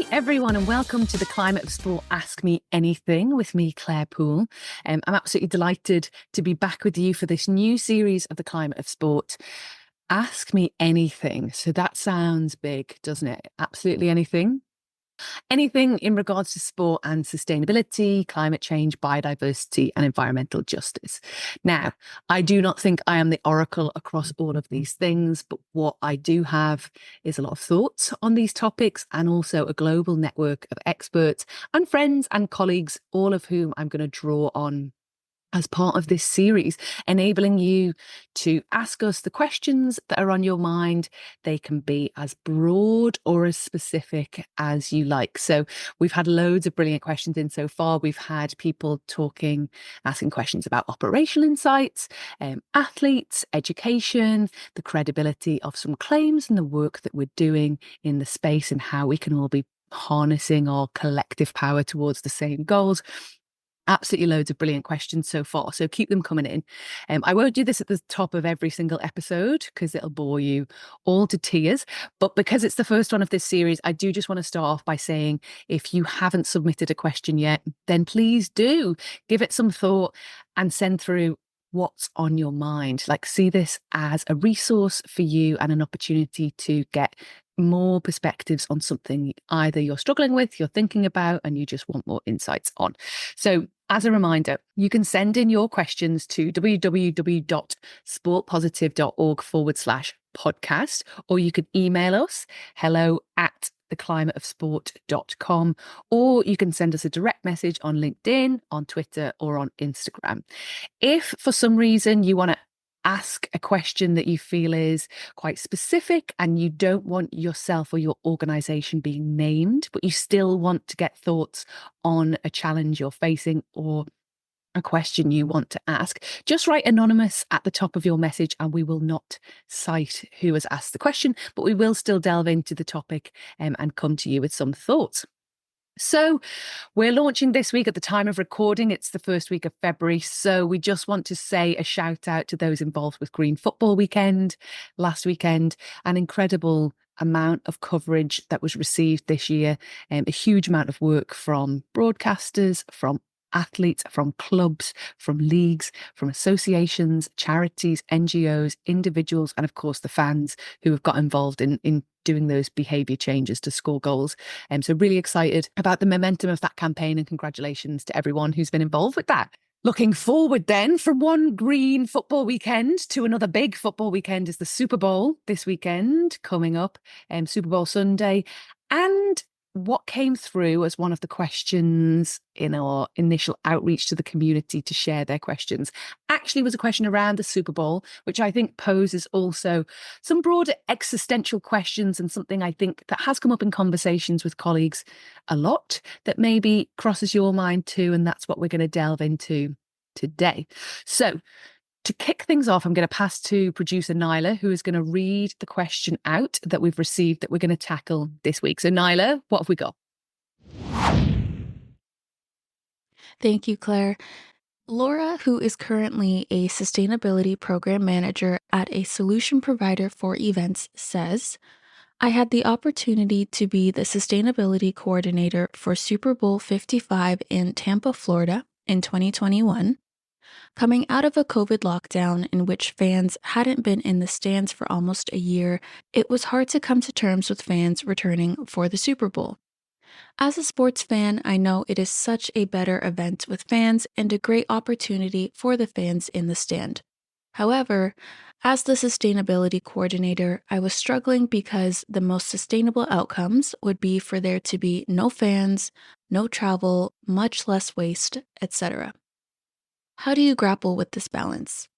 Hey everyone, and welcome to the Climate of Sport Ask Me Anything with me, Claire Poole. I'm absolutely delighted to be back with you for this new series of the Climate of Sport. Ask me anything. So that sounds big, doesn't it? Absolutely anything. Anything in regards to sport and sustainability, climate change, biodiversity, and environmental justice. Now, I do not think I am the oracle across all of these things, but what I do have is a lot of thoughts on these topics and also a global network of experts and friends and colleagues, all of whom I'm going to draw on as part of this series, enabling you to ask us the questions that are on your mind. They can be as broad or as specific as you like. So we've had loads of brilliant questions in so far. We've had people asking questions about operational insights, athletes, education, the credibility of some claims and the work that we're doing in the space and how we can all be harnessing our collective power towards the same goals. Absolutely loads of brilliant questions so far, so keep them coming in. I won't do this at the top of every single episode because it'll bore you all to tears, but because it's the first one of this series, I do just want to start off by saying if you haven't submitted a question yet, then please do give it some thought and send through what's on your mind. Like, see this as a resource for you and an opportunity to get more perspectives on something either you're struggling with, you're thinking about, and you just want more insights on. So as a reminder, you can send in your questions to www.sportpositive.org/podcast, or you can email us hello@theclimateofsport.com, or you can send us a direct message on LinkedIn, on Twitter, or on Instagram. If for some reason you want to ask a question that you feel is quite specific and you don't want yourself or your organization being named, but you still want to get thoughts on a challenge you're facing or a question you want to ask, just write anonymous at the top of your message and we will not cite who has asked the question, but we will still delve into the topic and come to you with some thoughts. So we're launching this week at the time of recording. It's the first week of February. So we just want to say a shout out to those involved with Green Football Weekend last weekend. An incredible amount of coverage that was received this year. A huge amount of work from broadcasters, from athletes, from clubs, from leagues, from associations, charities, NGOs, individuals, and of course the fans who have got involved in doing those behaviour changes to score goals. So really excited about the momentum of that campaign, and congratulations to everyone who's been involved with that. Looking forward then from one green football weekend to another big football weekend is the Super Bowl this weekend coming up, Super Bowl Sunday. And what came through as one of the questions in our initial outreach to the community to share their questions actually was a question around the Super Bowl, which I think poses also some broader existential questions and something I think that has come up in conversations with colleagues a lot that maybe crosses your mind too. And that's what we're going to delve into today. So to kick things off, I'm going to pass to producer Nyla, who is going to read the question out that we've received that we're going to tackle this week. So Nyla, what have we got? Thank you, Claire. Laura, who is currently a sustainability program manager at a solution provider for events, says, I had the opportunity to be the sustainability coordinator for Super Bowl 55 in Tampa, Florida in 2021. Coming out of a COVID lockdown in which fans hadn't been in the stands for almost a year, it was hard to come to terms with fans returning for the Super Bowl. As a sports fan, I know it is such a better event with fans and a great opportunity for the fans in the stand. However, as the sustainability coordinator, I was struggling because the most sustainable outcomes would be for there to be no fans, no travel, much less waste, etc. How do you grapple with this balance?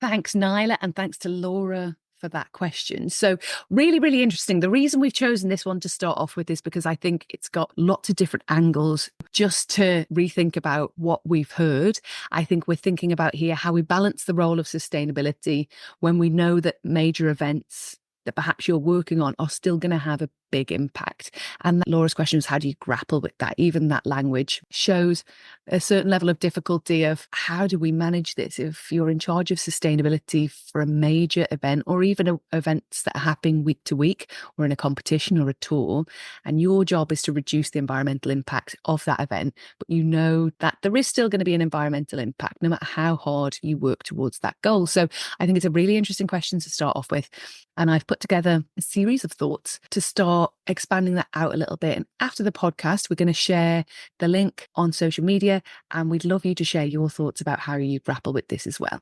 Thanks, Nyla, and thanks to Laura for that question. So really, really interesting. The reason we've chosen this one to start off with is because I think it's got lots of different angles just to rethink about what we've heard. I think we're thinking about here how we balance the role of sustainability when we know that major events that perhaps you're working on are still going to have a big impact. And Laura's question was, how do you grapple with that? Even that language shows a certain level of difficulty of how do we manage this if you're in charge of sustainability for a major event, or even events that are happening week to week, or in a competition or a tour, and your job is to reduce the environmental impact of that event, but you know that there is still going to be an environmental impact no matter how hard you work towards that goal. So I think it's a really interesting question to start off with, and I've put together a series of thoughts to start expanding that out a little bit. And after the podcast, we're going to share the link on social media, and we'd love you to share your thoughts about how you grapple with this as well.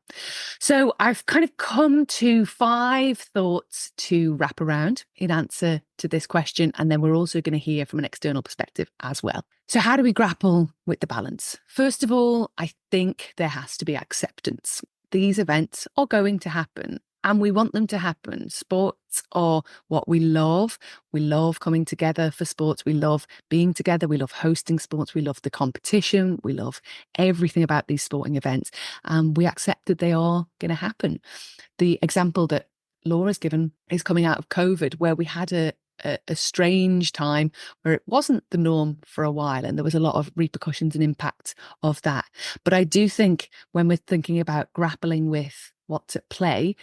So I've kind of come to 5 thoughts to wrap around in answer to this question, and then we're also going to hear from an external perspective as well. So how do we grapple with the balance? First of all, I think there has to be acceptance. These events are going to happen, and we want them to happen. Sports are what we love. We love coming together for sports. We love being together. We love hosting sports. We love the competition. We love everything about these sporting events. And we accept that they are going to happen. The example that Laura's given is coming out of COVID, where we had a strange time where it wasn't the norm for a while, and there was a lot of repercussions and impacts of that. But I do think when we're thinking about grappling with what's at play,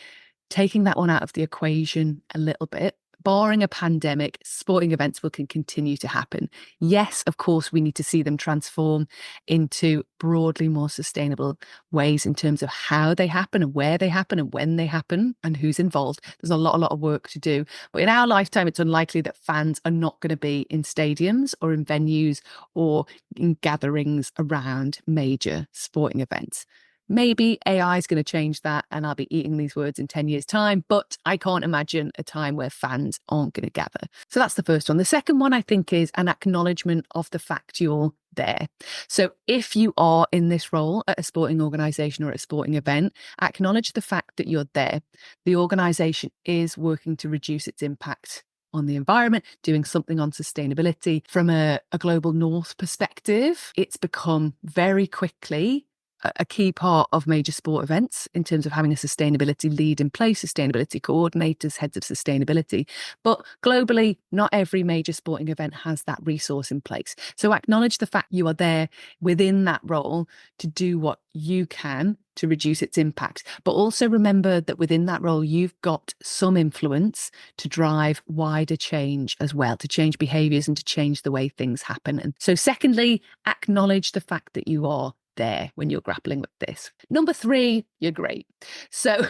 taking that one out of the equation a little bit, barring a pandemic, sporting events will continue to happen. Yes, of course, we need to see them transform into broadly more sustainable ways in terms of how they happen and where they happen and when they happen and who's involved. There's a lot of work to do. But in our lifetime, it's unlikely that fans are not going to be in stadiums or in venues or in gatherings around major sporting events. Maybe AI is going to change that, and I'll be eating these words in 10 years' time, but I can't imagine a time where fans aren't going to gather. So that's the first one. The second one, I think, is an acknowledgement of the fact you're there. So if you are in this role at a sporting organisation or at a sporting event, acknowledge the fact that you're there. The organisation is working to reduce its impact on the environment, doing something on sustainability. From a global north perspective, it's become very quickly a key part of major sport events in terms of having a sustainability lead in place, sustainability coordinators, heads of sustainability. But globally, not every major sporting event has that resource in place. So acknowledge the fact you are there within that role to do what you can to reduce its impact. But also remember that within that role, you've got some influence to drive wider change as well, to change behaviours and to change the way things happen. And so secondly, acknowledge the fact that you are there when you're grappling with this. Number 3, you're great. So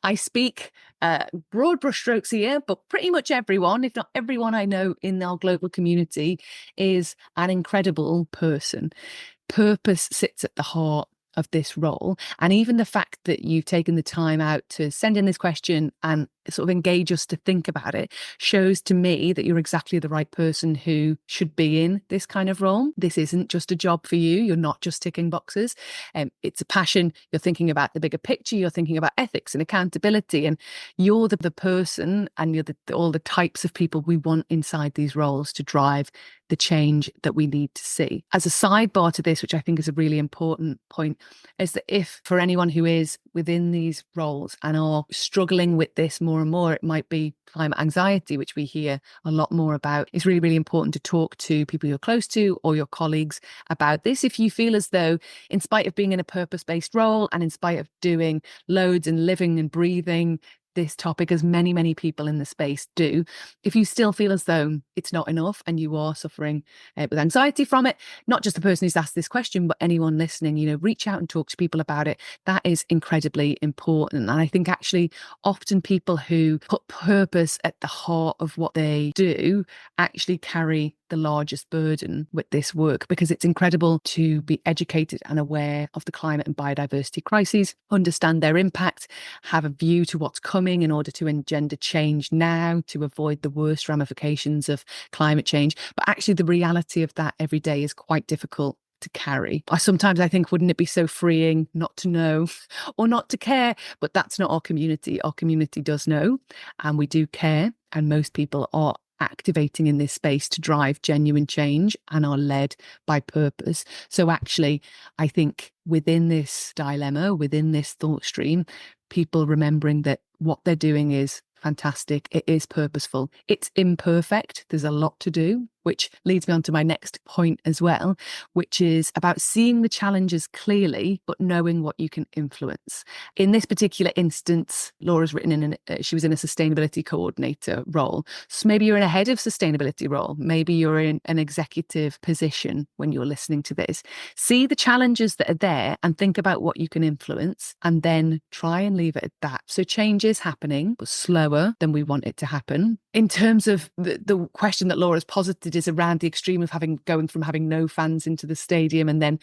I speak broad brushstrokes here, but pretty much everyone, if not everyone I know in our global community, is an incredible person. Purpose sits at the heart of this role. And even the fact that you've taken the time out to send in this question and sort of engage us to think about it shows to me that you're exactly the right person who should be in this kind of role. This isn't just a job for you. You're not just ticking boxes. It's a passion. You're thinking about the bigger picture. You're thinking about ethics and accountability. And you're the person, and you're all the types of people we want inside these roles to drive the change that we need to see. As a sidebar to this, which I think is a really important point, is that if for anyone who is within these roles and are struggling with this more and more, it might be climate anxiety, which we hear a lot more about. It's really, really important to talk to people you're close to or your colleagues about this. If you feel as though, in spite of being in a purpose-based role and in spite of doing loads and living and breathing this topic, as many, many people in the space do, if you still feel as though it's not enough and you are suffering with anxiety from it, not just the person who's asked this question, but anyone listening, reach out and talk to people about it. That is incredibly important. And I think actually often people who put purpose at the heart of what they do actually carry the largest burden with this work, because it's incredible to be educated and aware of the climate and biodiversity crises, understand their impact, have a view to what's coming in order to engender change now to avoid the worst ramifications of climate change. But actually the reality of that every day is quite difficult to carry. Sometimes I think, wouldn't it be so freeing not to know or not to care? But that's not our community. Our community does know, and we do care, and most people are activating in this space to drive genuine change and are led by purpose. So actually, I think within this dilemma, within this thought stream, people remembering that what they're doing is fantastic. It is purposeful. It's imperfect. There's a lot to do, which leads me on to my next point as well, which is about seeing the challenges clearly, but knowing what you can influence. In this particular instance, Laura's written she was in a sustainability coordinator role. So maybe you're in a head of sustainability role. Maybe you're in an executive position when you're listening to this. See the challenges that are there and think about what you can influence, and then try and leave it at that. So change is happening, but slower than we want it to happen. In terms of the question that Laura's posited is around the extreme of going from having no fans into the stadium and then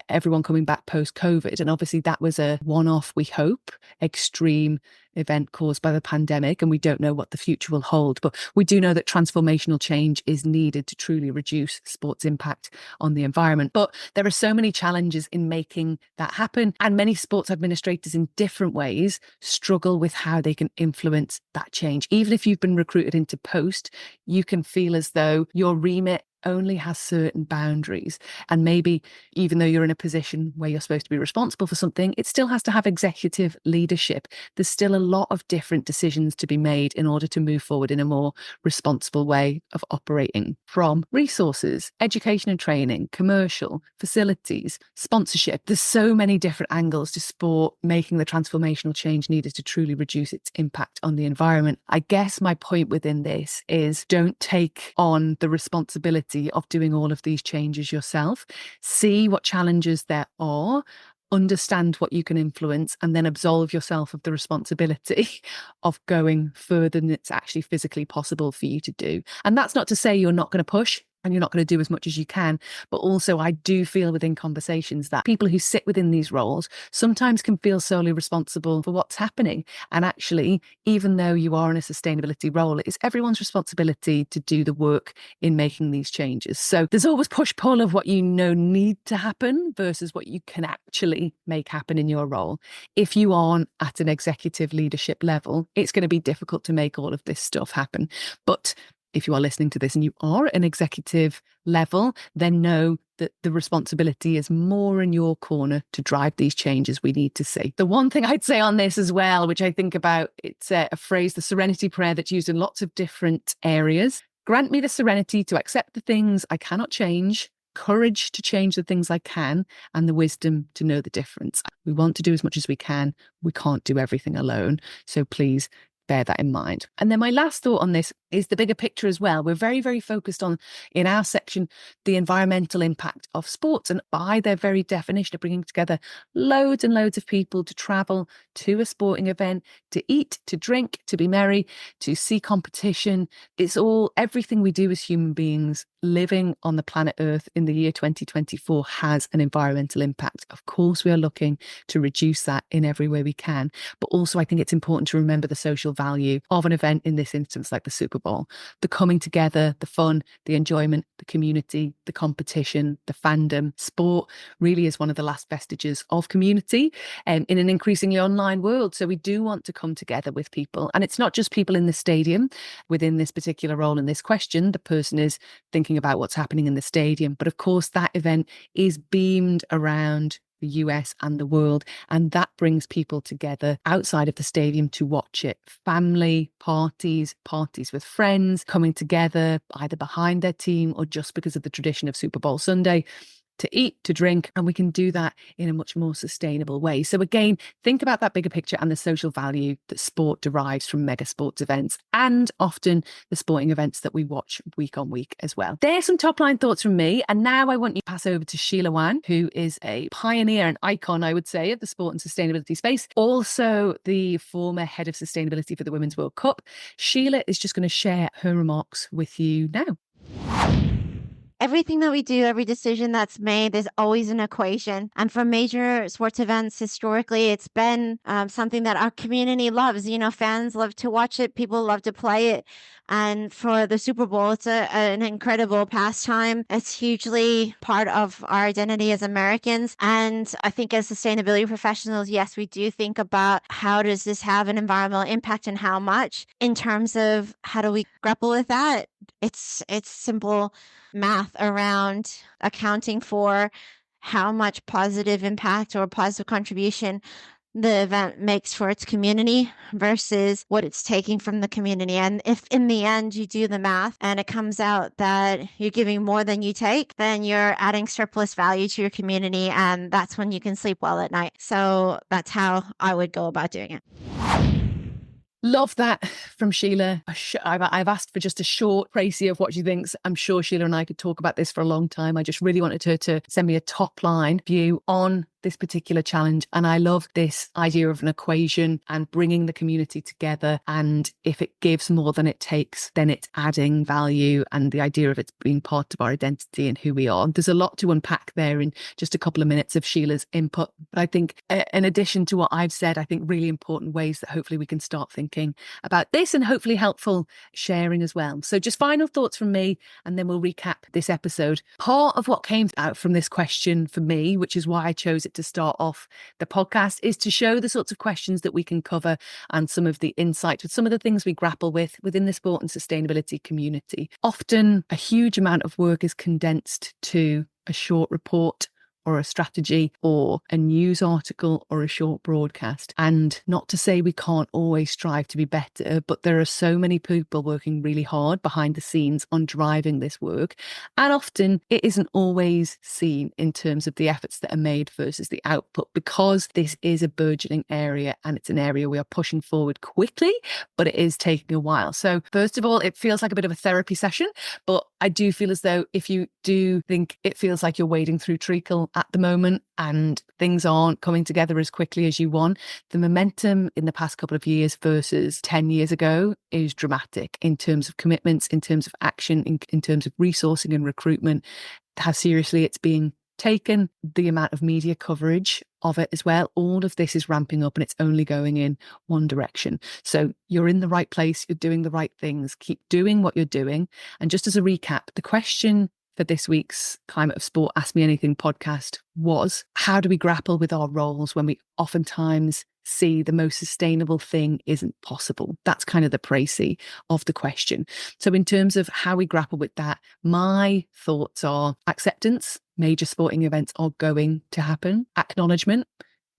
everyone coming back post-COVID. And obviously that was a one-off, we hope, extreme event caused by the pandemic, and we don't know what the future will hold. But we do know that transformational change is needed to truly reduce sports impact on the environment. But there are so many challenges in making that happen, and many sports administrators in different ways struggle with how they can influence that change. Even if you've been recruited into post, you can feel as though your remit only has certain boundaries. And maybe even though you're in a position where you're supposed to be responsible for something, it still has to have executive leadership. There's still a lot of different decisions to be made in order to move forward in a more responsible way of operating, from resources, education and training, commercial, facilities, sponsorship. There's so many different angles to sport making the transformational change needed to truly reduce its impact on the environment. I guess my point within this is don't take on the responsibility of doing all of these changes yourself. See what challenges there are, understand what you can influence, and then absolve yourself of the responsibility of going further than it's actually physically possible for you to do. And that's not to say you're not going to push and you're not going to do as much as you can. But also, I do feel within conversations that people who sit within these roles sometimes can feel solely responsible for what's happening. And actually, even though you are in a sustainability role, it is everyone's responsibility to do the work in making these changes. So there's always push-pull of what you know need to happen versus what you can actually make happen in your role. If you aren't at an executive leadership level, it's going to be difficult to make all of this stuff happen. But if you are listening to this and you are at an executive level, then know that the responsibility is more in your corner to drive these changes we need to see. The one thing I'd say on this as well, which I think about, it's a phrase, the serenity prayer, that's used in lots of different areas. Grant me the serenity to accept the things I cannot change, courage to change the things I can, and the wisdom to know the difference. We want to do as much as we can. We can't do everything alone. So please bear that in mind. And then my last thought on this is the bigger picture as well. We're very, very focused on, in our section, the environmental impact of sports. And by their very definition of bringing together loads and loads of people to travel to a sporting event, to eat, to drink, to be merry, to see competition. It's all, everything we do as human beings living on the planet Earth in the year 2024 has an environmental impact. Of course, we are looking to reduce that in every way we can. But also, I think it's important to remember the social value of an event, in this instance, like the Super Bowl. The coming together, the fun, the enjoyment, the community, the competition, the fandom. Sport really is one of the last vestiges of community in an increasingly online world. So we do want to come together with people. And it's not just people in the stadium. Within this particular role in this question, the person is thinking about what's happening in the stadium. But of course, that event is beamed around the US and the world, and that brings people together outside of the stadium to watch it. Family parties, parties with friends, coming together either behind their team or just because of the tradition of Super Bowl Sunday, to eat, to drink, and we can do that in a much more sustainable way. So again, think about that bigger picture and the social value that sport derives from mega sports events, and often the sporting events that we watch week on week as well. There's some top line thoughts from me. And now I want you to pass over to Sheila Wan, who is a pioneer and icon, I would say, of the sport and sustainability space. Also the former head of sustainability for the Women's World Cup. Sheila is just going to share her remarks with you now. Everything that we do, every decision that's made, there's always an equation. And for major sports events, historically, it's been something that our community loves. You know, fans love to watch it. People love to play it. And for the Super Bowl, it's an incredible pastime. It's hugely part of our identity as Americans. And I think as sustainability professionals, yes, we do think about how does this have an environmental impact and how much. In terms of how do we grapple with that, it's simple math around accounting for how much positive impact or positive contribution the event makes for its community versus what it's taking from the community. And if in the end you do the math and it comes out that you're giving more than you take, then you're adding surplus value to your community, and that's when you can sleep well at night. So that's how I would go about doing it. Love that from Sheila. I've asked for just a short précis of what she thinks. I'm sure Sheila and I could talk about this for a long time. I just really wanted her to send me a top line view on this particular challenge. And I love this idea of an equation and bringing the community together. And if it gives more than it takes, then it's adding value, and the idea of it being part of our identity and who we are. There's a lot to unpack there in just a couple of minutes of Sheila's input. But I think in addition to what I've said, I think really important ways that hopefully we can start thinking about this, and hopefully helpful sharing as well. So just final thoughts from me, and then we'll recap this episode. Part of what came out from this question for me, which is why I chose it to start off the podcast, is to show the sorts of questions that we can cover and some of the insights with some of the things we grapple with within the sport and sustainability community. Often a huge amount of work is condensed to a short report or a strategy or a news article or a short broadcast. And not to say we can't always strive to be better, but there are so many people working really hard behind the scenes on driving this work. And often it isn't always seen in terms of the efforts that are made versus the output, because this is a burgeoning area and it's an area we are pushing forward quickly, but it is taking a while. So first of all, it feels like a bit of a therapy session, but I do feel as though if you do think it feels like you're wading through treacle at the moment and things aren't coming together as quickly as you want, the momentum in the past couple of years versus 10 years ago is dramatic in terms of commitments, in terms of action, in terms of resourcing and recruitment, how seriously it's being taken, the amount of media coverage of it as well. All of this is ramping up and it's only going in one direction. So you're in the right place, you're doing the right things, keep doing what you're doing. And just as a recap, the question for this week's Climate of Sport Ask Me Anything podcast was, how do we grapple with our roles when we oftentimes see the most sustainable thing isn't possible? That's kind of the précis of the question. So in terms of how we grapple with that, my thoughts are acceptance. Major sporting events are going to happen. Acknowledgement.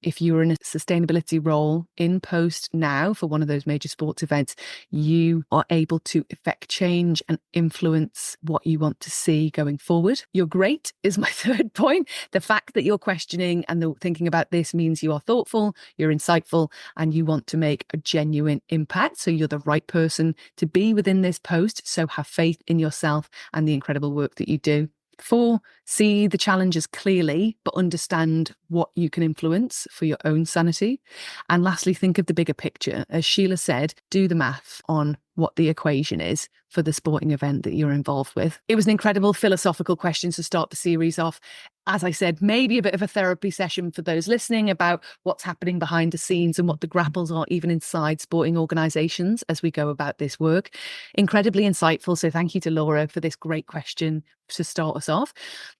If you're in a sustainability role in post now for one of those major sports events, you are able to effect change and influence what you want to see going forward. You're great is my third point. The fact that you're questioning and thinking about this means you are thoughtful, you're insightful, and you want to make a genuine impact. So you're the right person to be within this post. So have faith in yourself and the incredible work that you do. 4, see the challenges clearly, but understand what you can influence for your own sanity. And lastly, think of the bigger picture. As Sheila said, do the math on what the equation is for the sporting event that you're involved with. It was an incredible philosophical question to start the series off. As I said, maybe a bit of a therapy session for those listening about what's happening behind the scenes and what the grapples are even inside sporting organisations as we go about this work. Incredibly insightful. So thank you to Laura for this great question to start us off.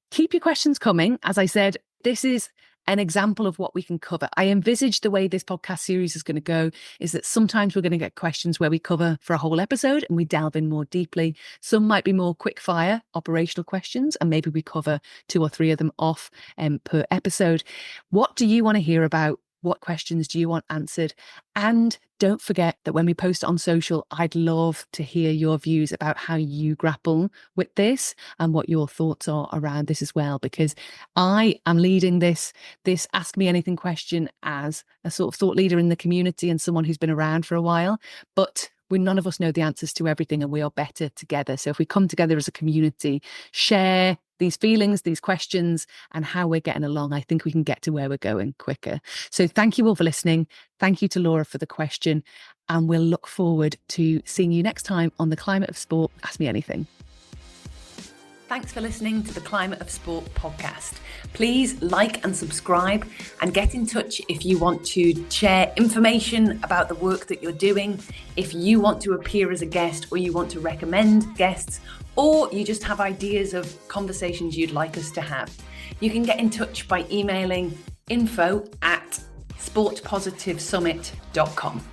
Keep your questions coming. As I said, this is an example of what we can cover. I envisage the way this podcast series is going to go is that sometimes we're going to get questions where we cover for a whole episode and we delve in more deeply. Some might be more quick fire operational questions, and maybe we cover 2 or 3 of them off per episode. What do you want to hear about? What questions do you want answered? And don't forget that when we post it on social, I'd love to hear your views about how you grapple with this and what your thoughts are around this as well, because I am leading this Ask Me Anything question as a sort of thought leader in the community and someone who's been around for a while, but none of us know the answers to everything, and we are better together. So if we come together as a community, share these feelings, these questions, and how we're getting along, I think we can get to where we're going quicker. So thank you all for listening. Thank you to Laura for the question. And we'll look forward to seeing you next time on the Climate of Sport Ask Me Anything. Thanks for listening to the Climate of Sport podcast. Please like and subscribe and get in touch if you want to share information about the work that you're doing, if you want to appear as a guest or you want to recommend guests, or you just have ideas of conversations you'd like us to have. You can get in touch by emailing info@sportpositivesummit.com.